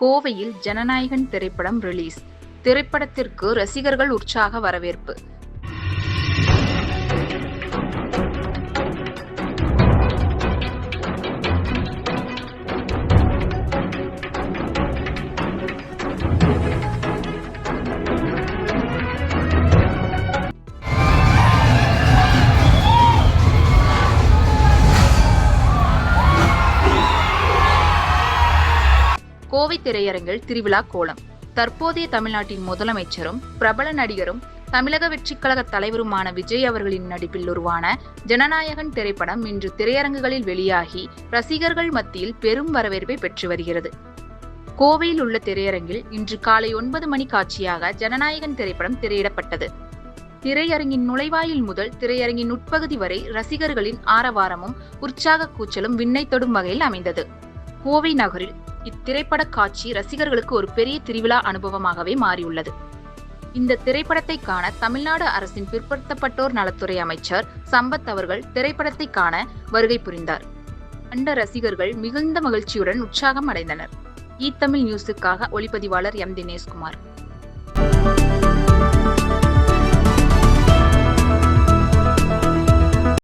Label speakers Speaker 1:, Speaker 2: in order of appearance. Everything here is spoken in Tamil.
Speaker 1: கோவையில் ஜனநாயகன் திரைப்படம் ரிலீஸ். திரைப்படத்திற்கு ரசிகர்கள் உற்சாக வரவேற்பு. கோவை திரையரங்கில் திருவிழா கோலம். தற்போதைய தமிழ்நாட்டின் முதலமைச்சரும் பிரபல நடிகரும் தமிழக வெற்றிக் கழக தலைவருமான விஜய் அவர்களின் நடிப்பில் உருவான ஜனநாயகன் திரைப்படம் இன்று திரையரங்குகளில் வெளியாகி ரசிகர்கள் மத்தியில் பெரும் வரவேற்பை பெற்று வருகிறது. கோவையில் உள்ள திரையரங்கில் இன்று காலை 9 மணி காட்சியாக ஜனநாயகன் திரைப்படம் திரையிடப்பட்டது. திரையரங்கின் நுழைவாயில் முதல் திரையரங்கின் உட்பகுதி வரை ரசிகர்களின் ஆரவாரமும் உற்சாக கூச்சலும் விண்ணை தொடும் வகையில் அமைந்தது. கோவை நகரில் இத்திரைப்பட காட்சி ரசிகர்களுக்கு ஒரு பெரிய திருவிழா அனுபவமாகவே மாறியுள்ளது. இந்த திரைப்படத்தை காண தமிழ்நாடு அரசின் பிற்படுத்தப்பட்டோர் நலத்துறை அமைச்சர் சம்பத் அவர்கள் திரைப்படத்தை காண வருகை புரிந்தார். கண்ட ரசிகர்கள் மிகுந்த மகிழ்ச்சியுடன் உற்சாகம் அடைந்தனர். தமிழ் நியூஸுக்காக ஒளிப்பதிவாளர் எம். தினேஷ்குமார்.